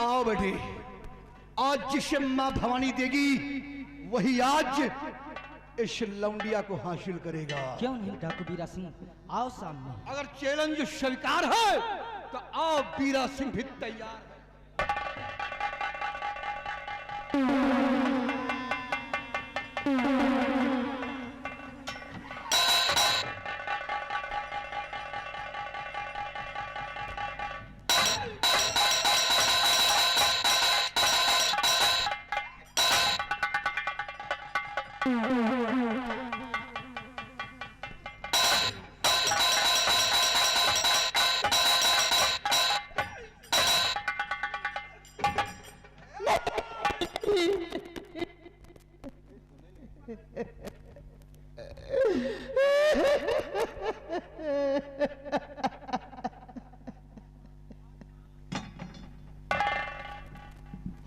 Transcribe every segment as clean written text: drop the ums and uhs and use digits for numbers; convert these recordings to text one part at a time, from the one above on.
आओ बेटे, आज जिसे मां भवानी देगी वही आज इस लौंडिया को हासिल करेगा। क्यों नहीं डाकू बीरा सिंह, आओ सामने। अगर चैलेंज स्वीकार है तो आओ, बीरा सिंह भी तैयार है।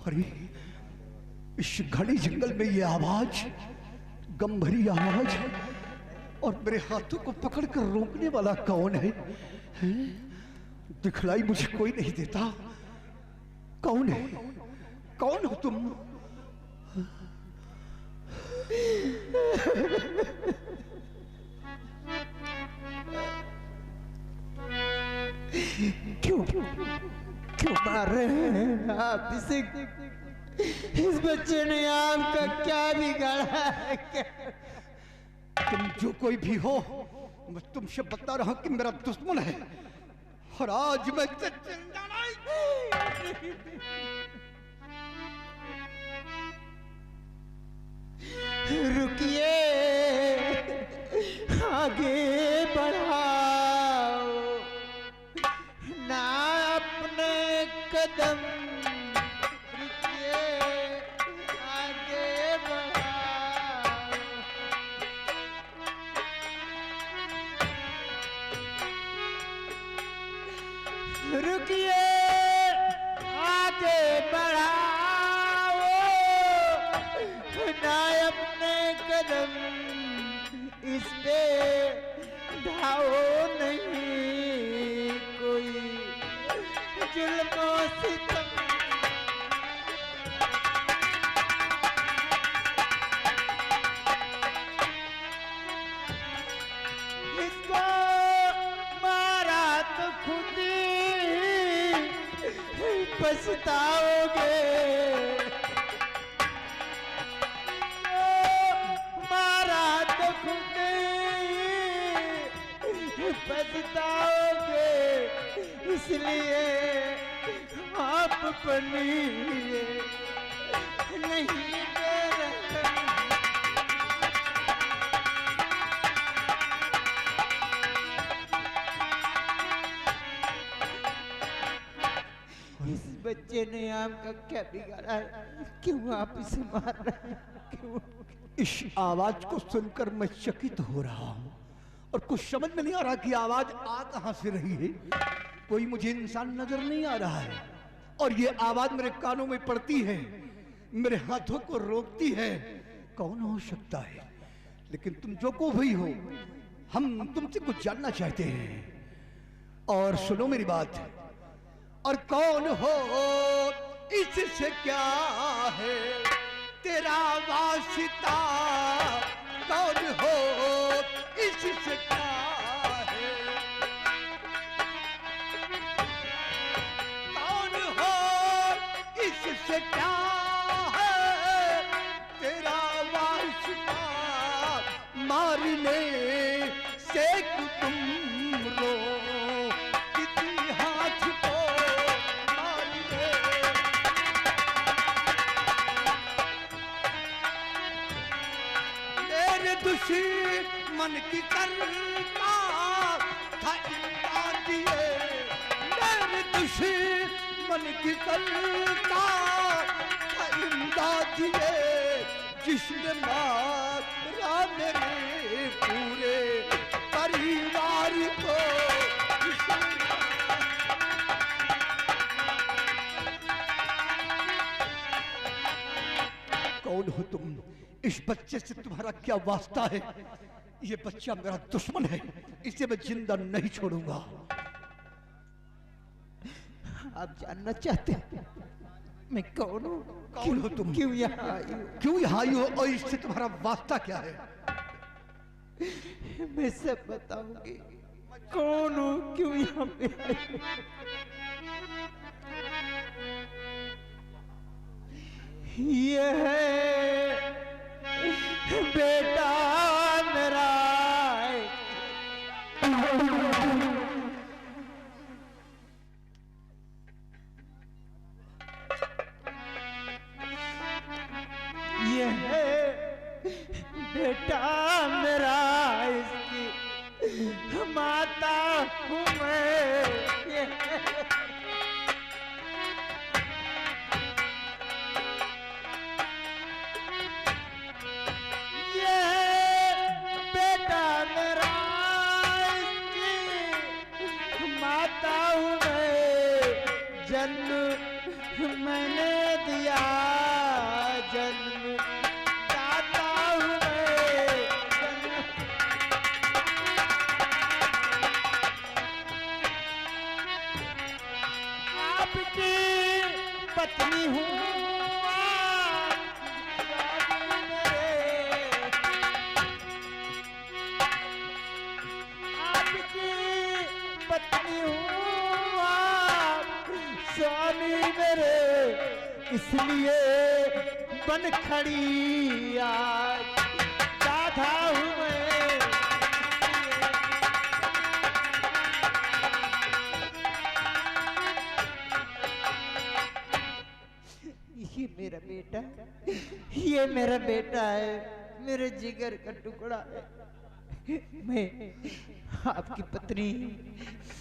अरे इस घने जंगल में ये आवाज, गंभीरी आवाज है, और मेरे हाथों को पकड़कर रोकने वाला कौन है? दिखलाई मुझे कोई नहीं देता। कौन है? कौन हो तुम? क्यों क्यों मार रहे हैं आप इसे? इस बच्चे ने आपका क्या बिगाड़ा है? तुम जो कोई भी हो, मैं तुमसे बता रहा हूं कि मेरा दुश्मन है, और आज मैं जिंदा नहीं। रुकिए, आगे बढ़ाओ ना अपने कदम, रुकिए, आगे बढ़ाओ। रुकिए, आगे बढ़ाओ ना अपने कदम, इस पे ढाओ नहीं कोई जुल्मों सितम। इसको मारा तो खुद ही पछताओगे, पछताओगे, इसलिए आप बनिए नहीं दे रहे। इस बच्चे ने आपका क्या बिगाड़ा है? क्यों आप इसे मार रहे हैं? क्यों? इस आवाज को सुनकर मैं चकित हो रहा हूं, और कुछ समझ में नहीं आ रहा कि आवाज आ कहां से रही है। कोई मुझे इंसान नजर नहीं आ रहा है, और ये आवाज मेरे कानों में पड़ती है, मेरे हाथों को रोकती है। कौन हो सकता है? लेकिन तुम जो को भी हो, हम तुमसे कुछ जानना चाहते हैं। और सुनो मेरी बात, और कौन हो, इससे क्या है तेरा वास्ता? कौन हो, इससे क्या है? कौन हो, इससे क्या है तेरा वास्ता? मारने से तुम रो किसी हाथ को मारने। मेरे दुश्मन की करता था इमदादिए, मेरे दुश्मन की करता था इमदादिए, जिसने मारा मेरे पूरे परिवार को। कौन हो तुम? इस बच्चे से तुम्हारा क्या वास्ता है? ये बच्चा मेरा दुश्मन है, इसे मैं जिंदा नहीं छोड़ूंगा। आप जानना चाहते हैं? मैं कौन हूँ? कौन हो तुम? क्यों यहाँ आई हो? क्यों यहाँ आई हो और इससे तुम्हारा वास्ता क्या है? मैं सब बताऊंगी। कौन हूँ, क्यों यहाँ पे आई हो? ये है बेटा मेरा, ये है बेटा मेरा, इसकी माता हूँ मैं। ये बेटा मेरा, इसकी माता हूँ मैं। जन्म मैंने दिया, जन्म दाता हूँ मैं। आपकी पत्नी हूँ, आपकी पत्नी हूँ आप स्वामी मेरे, इसलिए बन खड़ी आज राधा हूँ मैं। ये मेरा बेटा, ये मेरा बेटा है, मेरे जिगर का टुकड़ा है। मैं आपकी पत्नी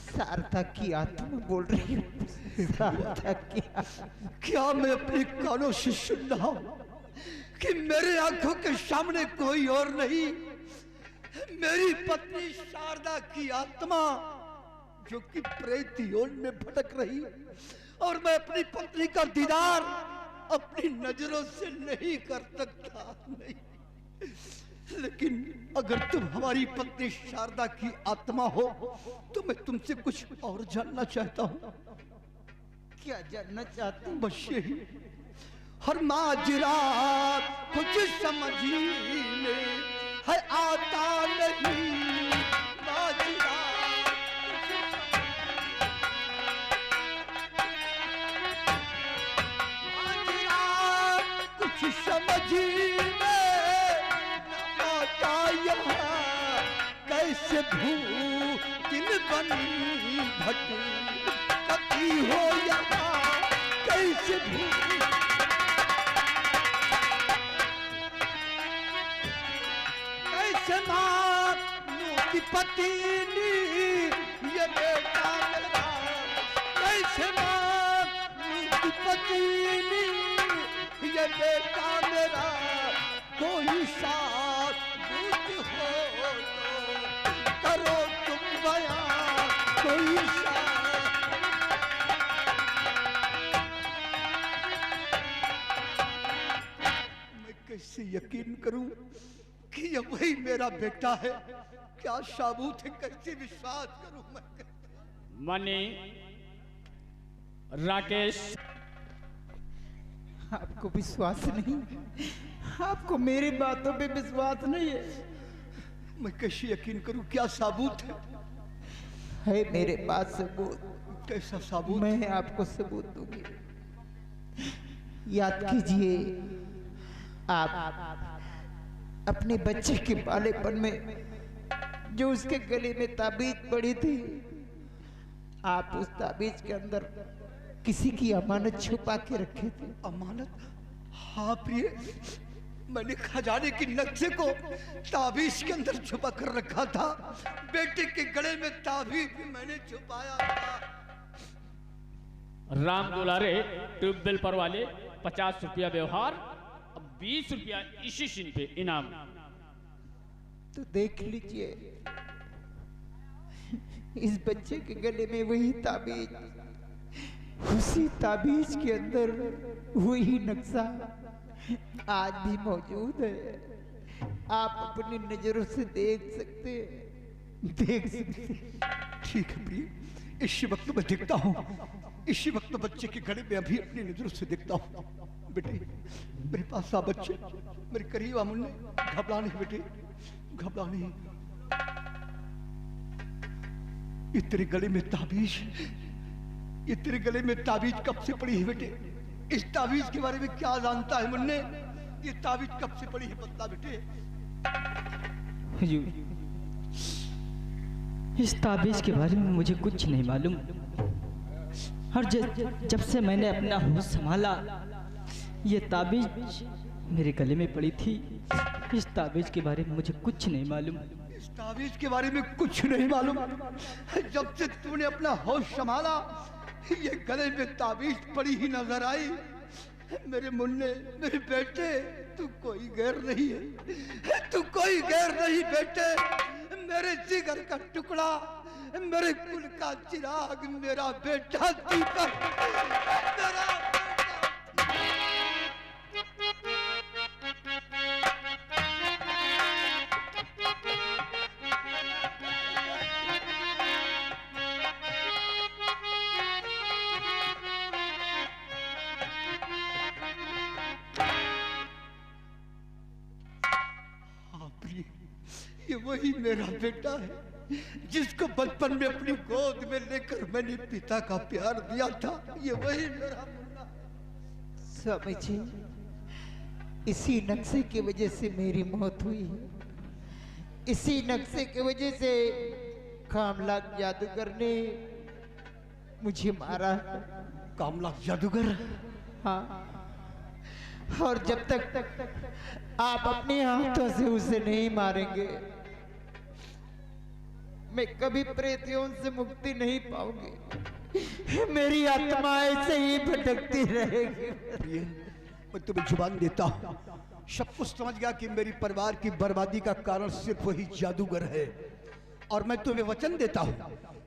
शारदा की आत्मा बोल रही हूँ। शारदा की आत्मा। क्या मैं अपने कानों से सुन रहा हूं कि मेरे आंखों के सामने कोई और नहीं, मेरी पत्नी शारदा की आत्मा जो कि प्रेत योन में भटक रही, और मैं अपनी पत्नी का दीदार अपनी नजरों से नहीं कर सकता। नहीं, लेकिन अगर तुम हमारी पत्नी शारदा की आत्मा हो तो मैं तुमसे कुछ और जानना चाहता हूँ। क्या जानना चाहते हैं? बस यही, हर माजरा कुछ समझने है आता नहीं, माजरा कुछ समझने आता यहाँ, कैसे भूतिन बनी भटकती हो यहाँ, कैसे कैसे मानू की पत्नी ये बेटा मेरा, कैसे मानू की पत्नी ये बेटा मेरा, कोई साथ दूत हो तो करो तुम बयां, कोई साथ। मैं कैसे यकीन करूं कि ये वही मेरा बेटा है? क्या साबूत है? कैसे विश्वास करूं मैं? मनी, राकेश, आपको विश्वास नहीं? आपको मेरी बातों पे विश्वास नहीं है? मैं कैसे यकीन करूं? क्या साबूत है? है मेरे पास सबूत। कैसा साबूत? मैं आपको सबूत दूंगी। याद कीजिए, आप अपने बच्चे के बालेपन में जो उसके गले में ताबीज पड़ी थी, आप उस ताबीज के अंदर किसी की अमानत छुपा के रखे थे। अमानत? हाँ प्रिय, मैंने खजाने की नक्शे को ताबीज के अंदर छुपा कर रखा था। बेटे के गले में ताबीज भी मैंने छुपाया था। राम दुलारे, ट्यूबवेल पर वाले 50 रुपया व्यवहार, अब 20 रुपया इसी सीन पे इनाम। तो देख लीजिए, इस बच्चे के गले में वही ताबीज, उसी ताबीज के अंदर वही नक्शा आज भी मौजूद है। आप अपनी नजरों से देख सकते हैं, देख सकते हैं। ठीक है प्रिय, इसी वक्त मैं देखता हूँ। इसी वक्त बच्चे के गले में अभी अपनी नजरों से देखता हूँ। बेटे मेरे पास आ बच्चे, मेरे करीब आ मुन्ने, घबरा नहीं बेटे, घबरा नहीं। ये तेरे गले में ताबीज, ये तेरे गले में ताबीज कब से पड़ी है बेटे? इस ताबीज के बारे में क्या जानता है मुन्ने? ये ताबीज कब से पड़ी है बता बेटे। हुजूर, इस ताबीज के बारे में मुझे कुछ नहीं मालूम, और जब से मैंने अपना होश संभाला ये ताबीज मेरे गले में पड़ी थी। इस ताबीज के बारे में मुझे कुछ नहीं मालूम। इस ताबीज के बारे में कुछ नहीं मालूम? जब से तूने अपना होश संभाला ये गले में ताबीज पड़ी ही नजर आई। मेरे मुन्ने, मेरे बेटे, तू कोई गैर नहीं है, तू कोई गैर नहीं बेटे। मेरे जिगर का टुकड़ा, मेरे कुल का चिराग, मेरा बेटा दीपक, मेरा ये वही मेरा बेटा है जिसको बचपन में अपनी गोद में लेकर मैंने पिता का प्यार दिया था। ये वही मेरा मुन्ना। स्वामी जी, इसी नक्शे की वजह से मेरी मौत हुई है। इसी नक्शे की वजह से कामलाक जादूगर ने मुझे मारा। कामलाक जादूगर? हाँ, और जब तक आप अपने हाथों से उसे नहीं मारेंगे मैं कभी प्रेतियों से मुक्ति नहीं पाऊंगी। मेरी आत्मा ऐसे ही भटकती रहेगी। मैं तुम्हें जुबान देता हूँ, सब कुछ समझ गया कि मेरी परिवार की बर्बादी का कारण सिर्फ वही जादूगर है, और मैं तुम्हें वचन देता हूँ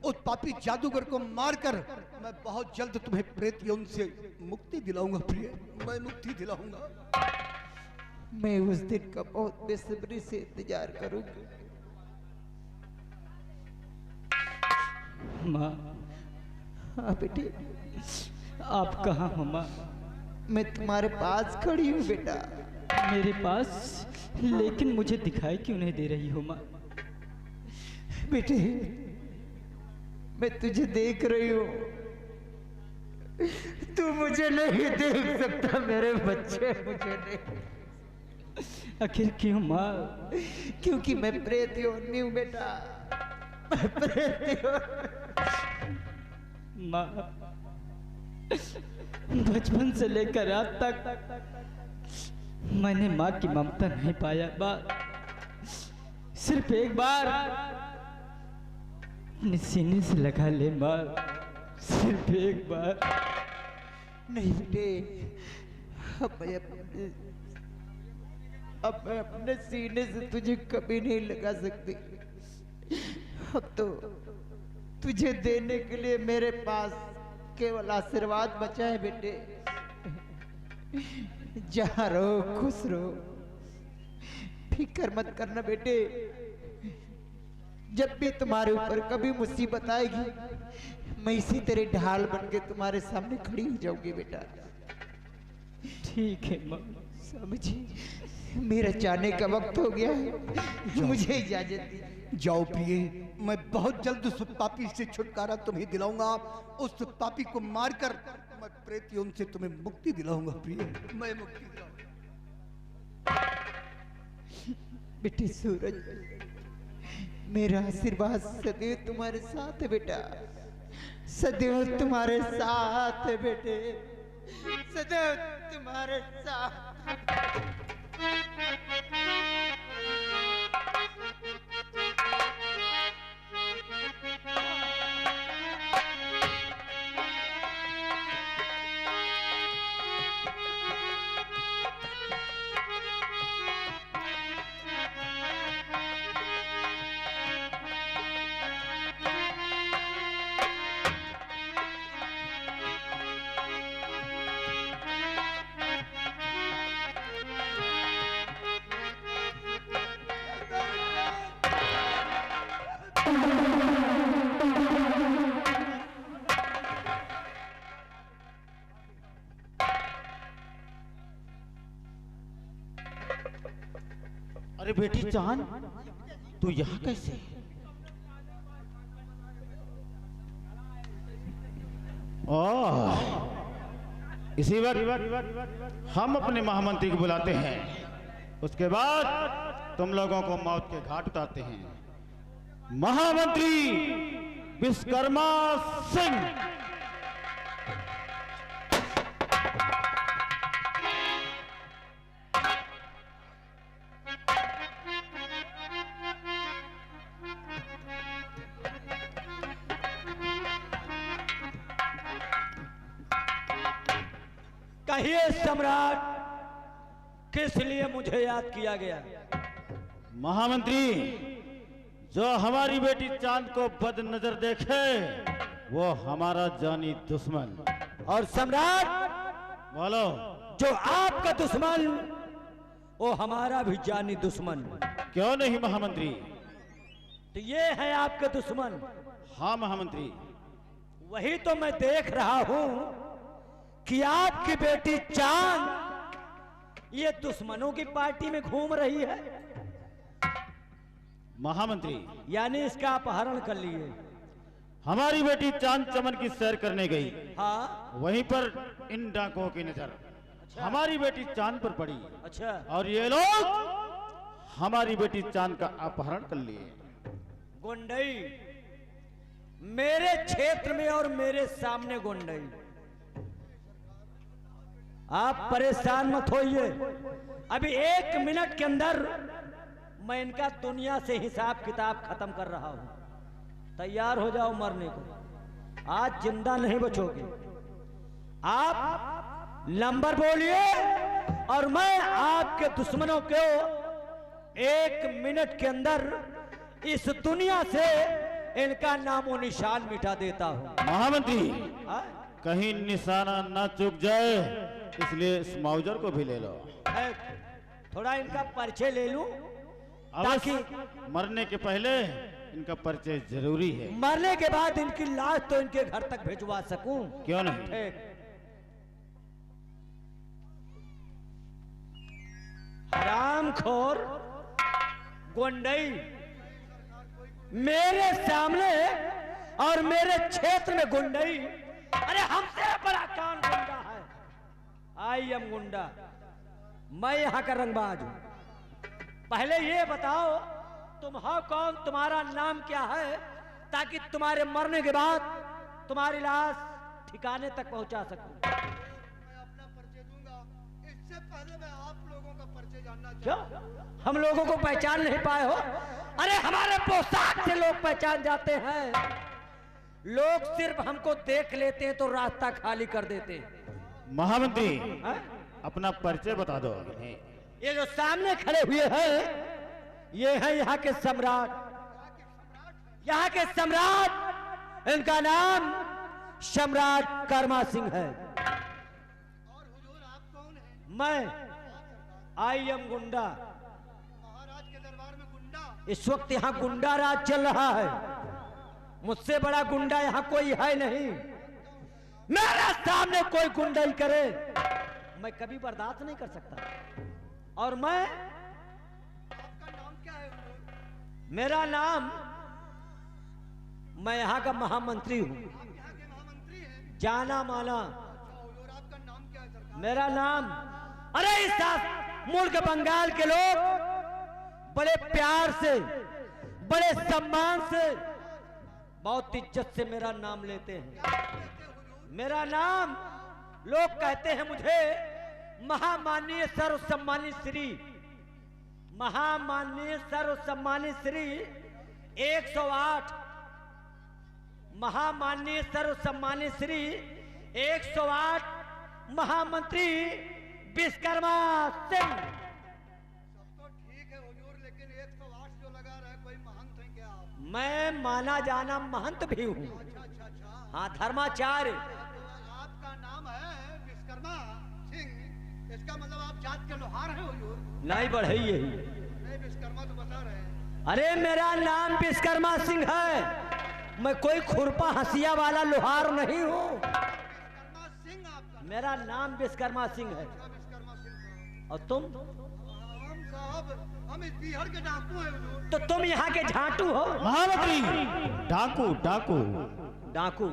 उस पापी जादूगर को मारकर मैं बहुत जल्द तुम्हें प्रेत यौन से मुक्ति दिलाऊंगा। प्रिय, मैं मुक्ति दिलाऊंगा। मैं उस दिन का बहुत बेसब्री से इंतजार करूंगी। माँ। हाँ बेटे। आप कहाँ हो माँ? मैं तुम्हारे पास खड़ी हूँ बेटा। मेरे पास? लेकिन मुझे दिखाई क्यों नहीं दे रही हो माँ? बेटे, मैं तुझे देख रही हूँ, तू मुझे नहीं देख सकता। मेरे बच्चे मुझे नहीं। आखिर क्यों माँ? क्योंकि मैं प्रेत योनि हूँ बेटा, मैं प्रेत माँ, बचपन से लेकर आज तक मैंने माँ की ममता नहीं पाया। माँ, सिर्फ एक बार अपने सीने से लगा ले माँ, सिर्फ एक बार। नहीं बेटे, अब मैं अपने सीने से तुझे कभी नहीं लगा सकती। अब तो तुझे देने के लिए मेरे पास केवल आशीर्वाद बचा है बेटे। जहाँ रहो खुश रहो, फिक्र मत करना बेटे। जब भी तुम्हारे ऊपर कभी मुसीबत आएगी मैं इसी तरह ढाल बन के तुम्हारे सामने खड़ी हो जाऊंगी बेटा। ठीक है माँ। समझी, मेरा जाने का वक्त हो गया है, मुझे इजाजत दीजिए। जाओ प्रिय, मैं बहुत जल्द उस पापी से छुटकारा तुम्हें दिलाऊंगा। उस पापी को मारकर मैं प्रेत योनि से तुम्हें मुक्ति दिलाऊंगा। प्रिय, मैं मुक्ति दिलाऊंगा। बेटे सूरज, मेरा आशीर्वाद सदैव तुम्हारे साथ है बेटा, सदैव तुम्हारे साथ है बेटे, सदैव तुम्हारे साथ। अरे बेटी चांद, तू यहाँ कैसे? ओह, इसी वक्त हम अपने महामंत्री को बुलाते हैं, उसके बाद तुम लोगों को मौत के घाट उतारते हैं। महामंत्री विश्वकर्मा सिंह। कहिए सम्राट, किस लिए मुझे याद किया गया? महामंत्री, जो हमारी बेटी चांद को बदनजर देखे वो हमारा जानी दुश्मन। और सम्राट, बोलो। जो आपका दुश्मन वो हमारा भी जानी दुश्मन। क्यों नहीं महामंत्री? तो ये है आपके दुश्मन? हाँ महामंत्री। वही तो मैं देख रहा हूं कि आपकी बेटी चांद ये दुश्मनों की पार्टी में घूम रही है। महामंत्री, यानी इसका अपहरण कर लिए। हमारी बेटी चांद चमन की सैर करने गई। हाँ, वहीं पर इन डाकुओं की नजर हमारी बेटी चांद पर पड़ी। अच्छा। और ये लोग हमारी बेटी चांद का अपहरण कर लिए। गुंडई मेरे क्षेत्र में और मेरे सामने गुंडई। आप परेशान मत होइए, अभी 1 मिनट के अंदर मैं इनका दुनिया से हिसाब किताब खत्म कर रहा हूं। तैयार हो जाओ मरने को, आज जिंदा नहीं बचोगे। आप नंबर बोलिए और मैं आपके दुश्मनों को 1 मिनट के अंदर इस दुनिया से इनका नामो निशान मिटा देता हूं। महामंत्री, कहीं निशाना ना चूक जाए, इसलिए इस मौजर को भी ले लो। थोड़ा इनका परिचय ले लूं, ताकि मरने के पहले इनका परिचय जरूरी है। मरने के बाद इनकी लाश तो इनके घर तक भिजवा सकूं। क्यों नहीं? हरामखोर गुंडई मेरे सामने और मेरे क्षेत्र में गुंडई। अरे हमसे बड़ा कौन गुंडा है? आई एम गुंडा, मैं यहां का रंगबाज हूं। पहले ये बताओ तुम हो कौन, तुम्हारा नाम क्या है, ताकि तुम्हारे मरने के बाद तुम्हारी लाश ठिकाने तक पहुंचा सकूं। मैं अपना परिचय दूंगा, इससे पहले मैं आप लोगों का परिचय जानना क्यों? हम लोगों को पहचान नहीं पाए हो? अरे हमारे पोशाक से लोग पहचान जाते हैं। लोग सिर्फ हमको देख लेते हैं तो रास्ता खाली कर देते हैं। महामंत्री, है? अपना परिचय बता दो। ये जो सामने खड़े हुए हैं ये है यहाँ के सम्राट। यहाँ के सम्राट, इनका नाम सम्राट कर्मा सिंह है। और हुजूर आप कौन हैं? मैं आई एम गुंडा। महाराज के दरबार में गुंडा? इस वक्त यहाँ गुंडा राज चल रहा है। मुझसे बड़ा गुंडा यहाँ कोई है नहीं। मेरे सामने कोई गुंडाई करे मैं कभी बर्दाश्त नहीं कर सकता। और मैं, आपका नाम क्या है हुजूर? मेरा नाम, मैं यहाँ का महामंत्री हूँ, आप यहाँ के महामंत्री हैं? जाना माना। अच्छा हुजूर, आपका नाम क्या है सरकार? मेरा नाम, अरे इस मुल्क बंगाल के लोग बड़े प्यार से, बड़े सम्मान से, बहुत इज्जत से मेरा नाम लेते हैं। मेरा नाम, लोग कहते हैं मुझे महामाननीय सर्व सम्मानित श्री, महामाननीय सर्व सम्मानित श्री 108, महामाननीय सर्व सम्मानित श्री 108 महामंत्री विश्वकर्मा सिंह। सब तो ठीक है हुजूर, लेकिन 108 जो लगा रहा है, कोई महंत है क्या आप? मैं माना जाना महंत भी हूँ। अच्छा अच्छा अच्छा। हाँ, धर्माचार्य। आपका नाम है विश्वकर्मा सिंह, इसका मतलब आप जात के लोहार हैं हुजूर? नहीं बढ़ई यही। नहीं, विश्वकर्मा तो बता रहे हैं। अरे मेरा नाम विश्वकर्मा सिंह है, मैं कोई खुरपा हंसिया वाला लोहार नहीं हूँ। विश्वकर्मा सिंह आपका? मेरा नाम विश्वकर्मा सिंह है। अच्छा, विश्वकर्मा सिंह। और तुम? हम साहब हम इस बिहार के डाकू हैं हुजूर। तो तुम यहाँ के झांटू हो? महामंत्री डाकू डाकू डाकू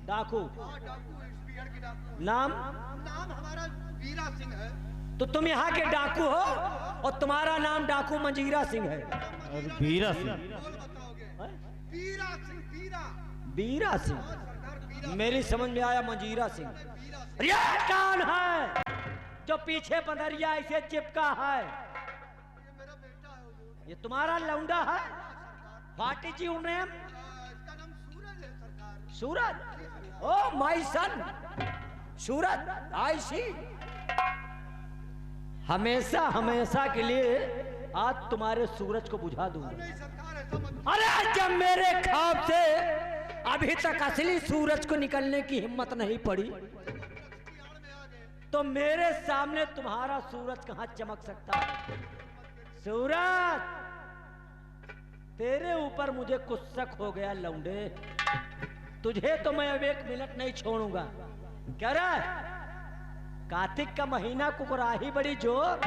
डाकू हाँ डाकू इस बिहार के डाकू। नाम? नाम हमारा वीरा सिंह है। तो तुम यहाँ के डाकू हो और तुम्हारा नाम डाकू मंजीरा सिंह है। और वीरा सिंह बोल बताओगे? वीरा सिंह वीरा। बीरा सिंह? सरकार वीरा। मेरी समझ में आया मंजीरा सिंह। वीरा सिंह। ये कौन है जो पीछे बदरिया ऐसे चिपका है? ये मेरा बेटा है हुजूर। ये तुम्हारा लौंडा है? What is your name? इसका नाम सूरज है सरकार। सूरज? ओ माय सन सूरज, आई सी। हमेशा हमेशा के लिए आज तुम्हारे सूरज को बुझा दूंगा। नहीं सरकार ऐसा मत। अरे जब मेरे ख्वाब से अभी तक असली सूरज को निकलने की हिम्मत नहीं पड़ी तो मेरे सामने तुम्हारा सूरज कहां चमक सकता है? सूरज, तेरे ऊपर मुझे कुछ शक हो गया लौंडे। तुझे तो मैं अब 1 मिनट नहीं छोड़ूंगा। क्या रे, कार्तिक का महीना कुकराही बड़ी जोर।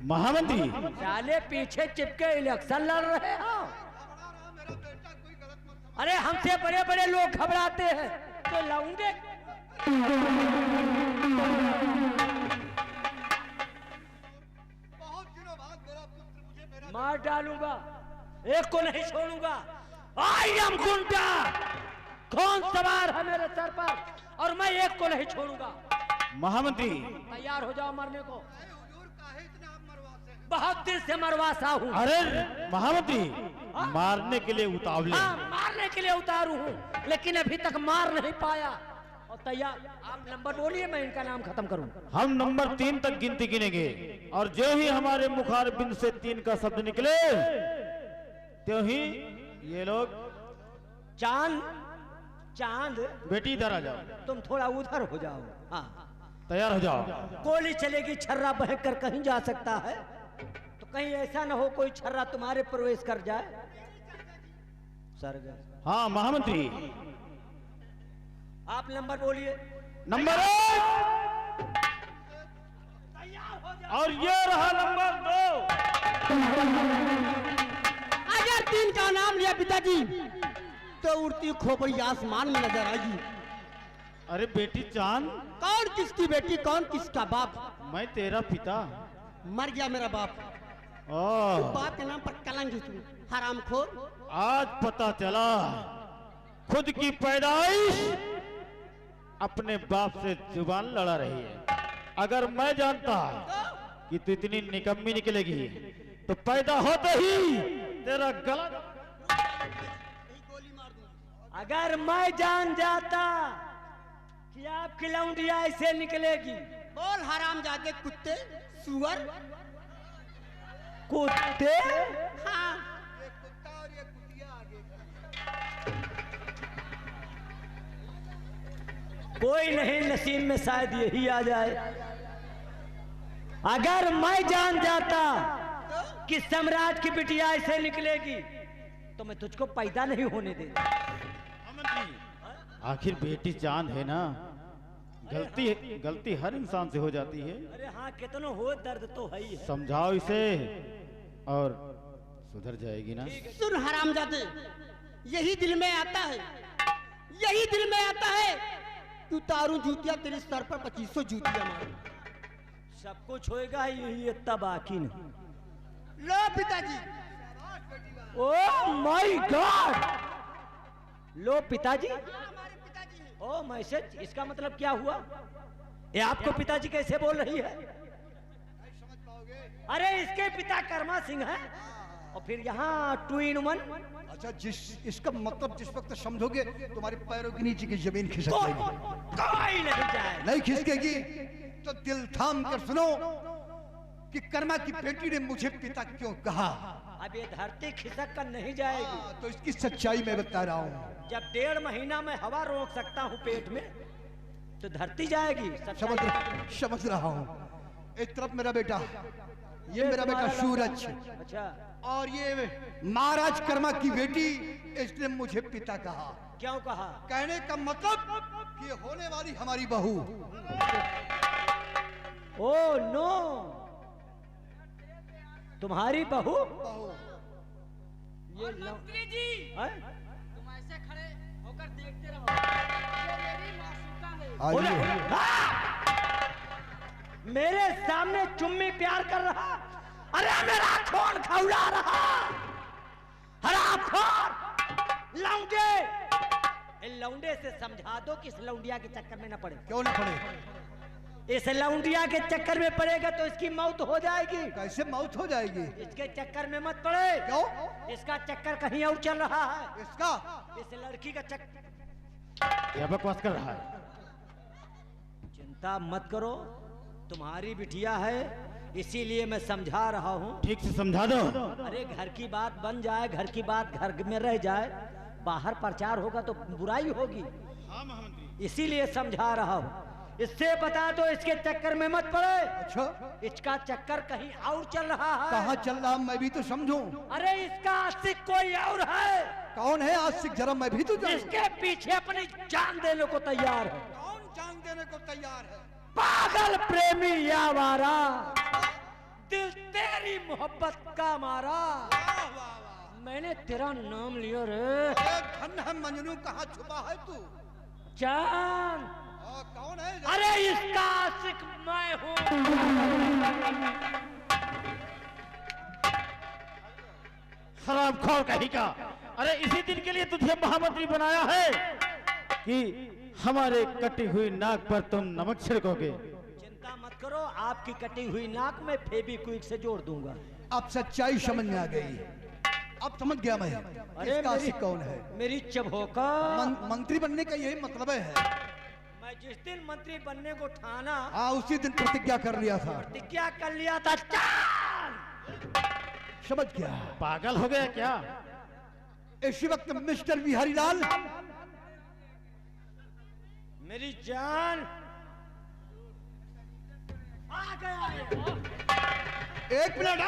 महामंत्री साले पीछे चिपके इलेक्शन लड़ रहे हो। मेरा बेटा कोई गलत मत समझ। अरे हमसे बड़े बड़े लोग घबराते हैं तो लौंडे। बहुत दिनों बाद मेरा पुत्र मुझे मेरा मार डालूंगा, एक को नहीं छोड़ूंगा। आई एम गुंडा। कौन सवार है मेरे सर पर और मैं एक को नहीं छोड़ूंगा। महामंत्री तैयार हो जाओ मरने को। हुजूर काहे इतना आप मरवाते हैं? बहुत दिन से मरवासा हूँ। अरे महामंत्री मारने के लिए उतावले हाँ, मारने के लिए उतारू हूँ लेकिन अभी तक मार नहीं पाया। और तैयार, आप नंबर बोलिए, मैं इनका नाम खत्म करूँ। हम नंबर 3 तक गिनती गिनेंगे और जो ही हमारे मुखार बिंद से 3 का शब्द निकले तो ही ये लोग। चांद, चांद बेटी इधर आ जाओ। तुम थोड़ा उधर हो जाओ। हाँ, तैयार हो जाओ। गोली चलेगी, छर्रा बहक कर कहीं जा सकता है तो कहीं ऐसा ना हो कोई छर्रा तुम्हारे प्रवेश कर जाए। सरगस, हाँ महामंत्री आप नंबर बोलिए। नंबर 1 और ये रहा नंबर 2। अगर 3 का नाम लिया पिताजी तो उड़ती खोपड़ी आसमान में नजर आएगी। अरे बेटी चांद, कौन किसकी बेटी, कौन किसका बाप? मैं तेरा पिता। मर गया मेरा बाप। ओह, बाप के नाम पर कलंक तू, हरामखोर। आज पता चला खुद की पैदाइश अपने बाप से जुबान लड़ा रही है। अगर मैं जानता कि तू इतनी निकम्मी निकलेगी तो पैदा होते ही तेरा गला। अगर मैं जान जाता कि आपकी लौंडिया ऐसे निकलेगी। बोल हरामजादे कुत्ते, सुअर। कुत्ते? हाँ, ये कुत्ता और ये कुतिया आगे। कोई नहीं, नसीब में शायद यही आ जाए। अगर मैं जान जाता कि सम्राट की बिटिया ऐसे निकलेगी तो मैं तुझको पैदा नहीं होने देता। आखिर बेटी चांद है ना, गलती हर इंसान से हो जाती है। अरे हाँ, कितना हो दर्द तो है ही है। समझाओ इसे और सुधर जाएगी ना। सुन हरामजादे, यही दिल में आता है, यही दिल में आता है कि उतारूं जूतियां तेरे सर पर 2500 जूतियां मारूं। सब कुछ होएगा, यही इतना बाकी नहीं। लो पिताजी। ओह माय गॉड, लो पिताजी। हमारे पिताजी हैं। ओ मैसेज, इसका मतलब क्या हुआ? ये आपको पिताजी कैसे बोल रही है? नहीं समझ पाओगे। अरे इसके पिता कर्मा सिंह हैं और फिर यहाँ 2 in 1। अच्छा, इसका मतलब जिस वक्त समझोगे तुम्हारे पैरों के नीचे की जमीन खिसक कोई जाएगी। कोई नहीं जाए। नहीं खिसकेगी तो दिल थाम कर सुनो कि कर्मा की बेटी ने मुझे पिता क्यों कहा। अब ये धरती खिसक कर नहीं जाएगी। तो इसकी सच्चाई मैं बता रहा हूँ। जब 1.5 महीना में हवा रोक सकता हूँ पेट में तो धरती जाएगी। समझ रहा हूँ। एक तरफ मेरा बेटा, ये मेरा बेटा तुम्हारा सूरज, अच्छा, और ये महाराज कर्मा की बेटी, इसने मुझे पिता कहा। क्यों कहा? कहने का मतलब कि ये होने वाली हमारी बहू। ओ नो, तुम्हारी बहू बहू। ये मंत्री जी हैं? तुम ऐसे खड़े होकर देखते रहो, ये मेरी मासूका है। आइए। हाँ! मेरे सामने चुम्मी प्यार कर रहा, अरे मेरा खून खौला रहा, हरामखोर लौंडे। इन लौंडे से समझा दो कि इस लौंडिया के चक्कर में न पड़े। क्यों न पड़े? इस लौंडिया के चक्कर में पड़ेगा तो इसकी मौत हो जाएगी। कैसे मौत हो जाएगी? इसके चक्कर में मत पड़े। क्यों? इसका चक्कर कहीं और चल रहा है। इसका? इस लड़की का चक्कर। क्या बकवास कर रहा है? चिंता मत करो, तुम्हारी बिटिया है, इसीलिए मैं समझा रहा हूँ। ठीक से समझा दो। अरे घर की बात बन जाए, घर की बात घर में रह जाए, बाहर प्रचार होगा तो बुराई होगी। हाँ महामंत्री। इसीलिए समझा रहा हूँ। इससे बता दो इसके चक्कर में मत पड़े। अच्छा, इसका चक्कर कहीं और चल रहा है। कहाँ चल रहा मैं भी तो समझूं। अरे इसका आशिक कोई और है। कौन है आशिक? जरा मैं भी तो जानूं। इसके पीछे अपनी जान देने को तैयार है। कौन जान देने को तैयार है? पागल प्रेमी यावारा, दिल तेरी मोहब्बत का मारा। वाह वाह वाह। मैंने तेरा नाम लिया रे। ए, धन है मजनू, कहाँ छुपा है तू? जान। कौन है? अरे इसका आशिक मैं हूँ। हरामखोर कहीं का। अरे इसी दिन के लिए तुझे महामंत्री बनाया है कि हमारे कटी हुई नाक पर तुम नमक छिड़कोगे। चिंता मत करो, आपकी कटी हुई नाक में फेविक्विक से जोड़ दूंगा। अब सच्चाई समझ में आ गई। अब समझ गया मैं। अरे इसका आशिक कौन है? मेरी चबोका। मंत्री बनने का यही मतलब है। मैं जिस दिन मंत्री बनने को ठाना, हाँ, उसी दिन प्रतिज्ञा कर लिया था। प्रतिज्ञा कर लिया था। जान! समझ गया। पागल हो गया क्या? इसी वक्त मिस्टर बिहारी लाल, मेरी जान आ गया है। एक मिनट।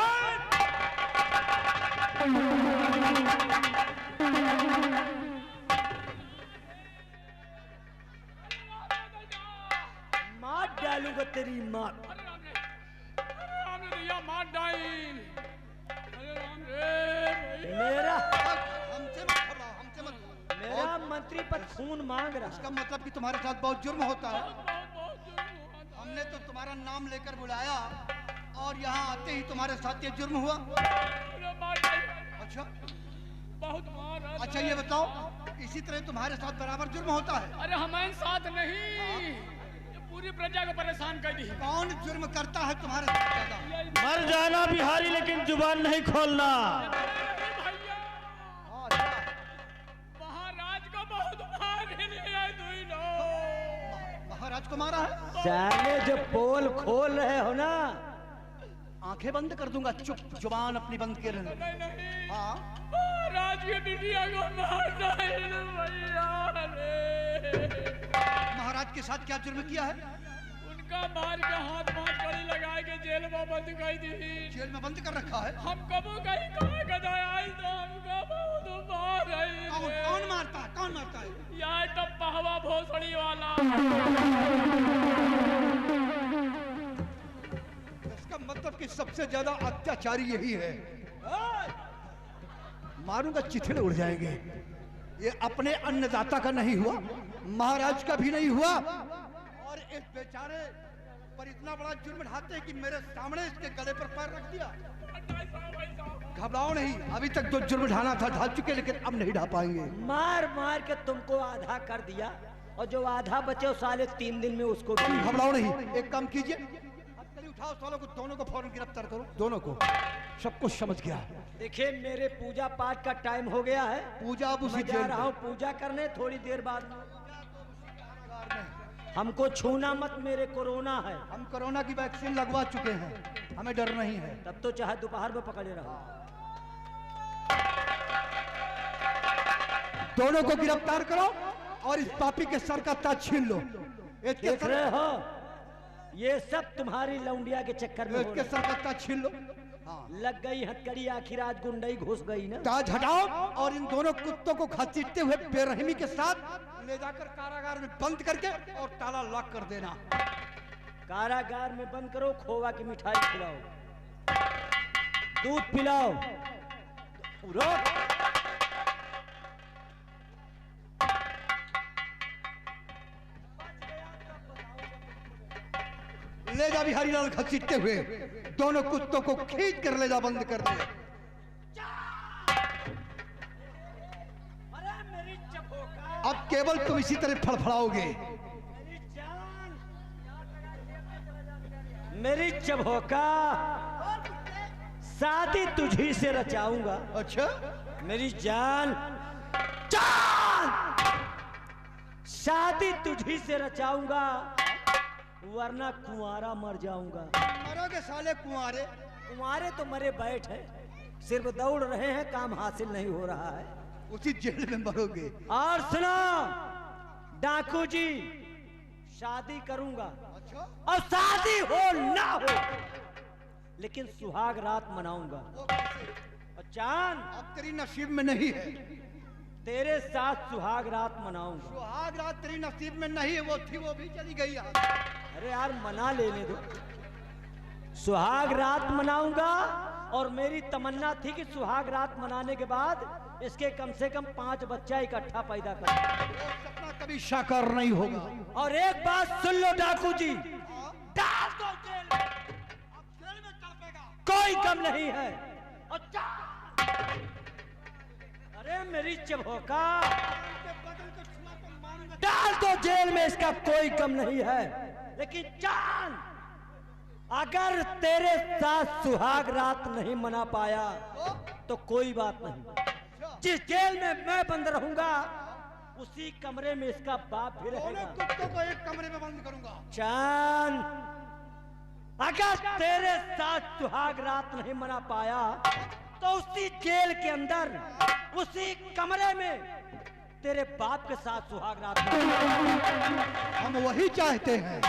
मार डालूंगा तेरी माँ। अरे राम रे भैया, मार डाइन। अरे राम रे भैया। मेरा हमसे मत घबराओ, हमसे मत। मेरा मंत्री पद खून मांग रहा। इसका मतलब कि तुम्हारे साथ बहुत जुर्म होता है। बहुत जुर्म हुआ था। हमने तो तुम्हारा नाम लेकर बुलाया और यहाँ आते ही तुम्हारे साथ ये जुर्म हुआ। अरे मार डाइन। अच्छा बहुत मार है। अच्छा, ये बताओ, इसी तरह तुम्हारे साथ बराबर जुर्म होता है? अरे हमारे साथ नहीं, ये पूरी प्रजा को परेशान कर दी। कौन जुर्म करता है तुम्हारे साथ ज्यादा? मर जाना बिहारी, लेकिन जुबान नहीं खोलना। भैया, महाराज को बहुत मार लिया दुई लोग। महाराज को मारा है? साले जो पोल खोल रहे हो ना, आंखें बंद कर दूंगा। चुप, जुबान अपनी बंद कर। नहीं नहीं, हाँ, महाराज की बिटिया को मार डाइन भैया रे। महाराज के साथ क्या जुर्म किया है? उनका मार के हाथ पांच कड़ी लगा के जेल में बंद कर दी। जेल में बंद कर रखा है? हम कबो कहीं कहाँ गए आई तो हमको बहुत मार रही कौन है। कौन मारता है? कौन मारता है? यह तो पहवा भोसड़ी वाला। इसका मतलब कि सबसे ज्यादा अत्याचारी यही है। मारूंगा, चिथड़े उड़ जाएंगे। ये अपने अन्नदाता का नहीं हुआ, महाराज का भी नहीं हुआ, और इस बेचारे पर इतना बड़ा जुर्म ढाते हैं कि मेरे सामने इसके गले पर पैर रख दिया। घबराओ नहीं, अभी तक जो जुर्म ढाना था ढाल चुके, लेकिन अब नहीं ढा पाएंगे। मार मार के तुमको आधा कर दिया, और जो आधा बचे उस साले 3 दिन में उसको भी। घबराओ नहीं, एक काम कीजिए, हथकड़ी उठाओ, सालों को दोनों को फौरन गिरफ्तार करो, दोनों को। सब कुछ समझ गया। देखिए मेरे पूजा पाठ का टाइम हो गया है। पूजा अब उसी मैं जा जेल रहा में। हूँ पूजा करने, थोड़ी देर बाद। हमको छूना मत, मेरे कोरोना है। हम कोरोना की वैक्सीन लगवा चुके हैं, हमें डर नहीं है। तब तो चाहे दोपहर में पकड़े रहो। दोनों को गिरफ्तार करो और इस पापी के सर का ताज छीन लो। इसके देख रहे हो, ये सब तुम्हारी लौंडिया के चक्कर में हो इसके रहा सर का ताज छीन लो। है। लग गई हथकड़ी, आखिर आज गुंडई घुस गई ना। ताज हटाओ और इन दोनों कुत्तों को घसीटते हुए बेरहमी के साथ ले जाकर कारागार में बंद करके और ताला लॉक कर देना। कारागार में बंद करो, खोवा की मिठाई खिलाओ। दूध पिलाओ। रोक। ले जा बिहारी लाल घसीटते हुए, दोनों कुत्तों को खींच कर ले जा, बंद कर दे। अरे मेरी चपोका, अब केवल तुम इसी तरह फड़फड़ाओगे। मेरी जान, मेरी चबोका, शादी तुझी से रचाऊंगा। अच्छा, मेरी जान, जान, शादी तुझी से रचाऊंगा, वरना कुंवारा मर जाऊंगा। मरोगे साले कुंवारे। कुंवारे तो मरे बैठ है, सिर्फ दौड़ रहे हैं, काम हासिल नहीं हो रहा है। उसी जेल में मरोगे। और सुनो डाकू जी, शादी करूंगा, अच्छा, और शादी हो ना हो, लेकिन सुहाग रात मनाऊंगा। वो कैसे? और चांद, अब तेरी नसीब में नहीं है। तेरे साथ सुहाग रात मनाऊंगा। सुहाग रात तेरी नसीब में नहीं है, वो थी, वो भी चली गई यार। अरे यार मना लेने दो। सुहाग रात मनाऊंगा, और मेरी तमन्ना थी कि सुहाग रात मनाने के बाद इसके कम से कम 5 बच्चा इकट्ठा पैदा कर। वो सपना कभी साकार नहीं होगा। और एक बात सुन लो डाकू जी, डाल दो जेल में। अब जेल में तड़पेगा, कोई कम नहीं है। और अरे मेरी चबोका, डाल दो जेल में, इसका कोई कम नहीं है। लेकिन चांद, अगर तेरे साथ सुहाग रात नहीं मना पाया तो कोई बात नहीं। जिस जेल में मैं बंद रहूंगा, उसी कमरे में इसका बाप भी रहेगा। दोनों कुत्तों को एक कमरे में बंद करूंगा। चांद, अगर तेरे साथ सुहाग रात नहीं मना पाया तो उसी जेल के अंदर, उसी कमरे में तेरे बाप के साथ सुहाग रात। हम वही चाहते हैं।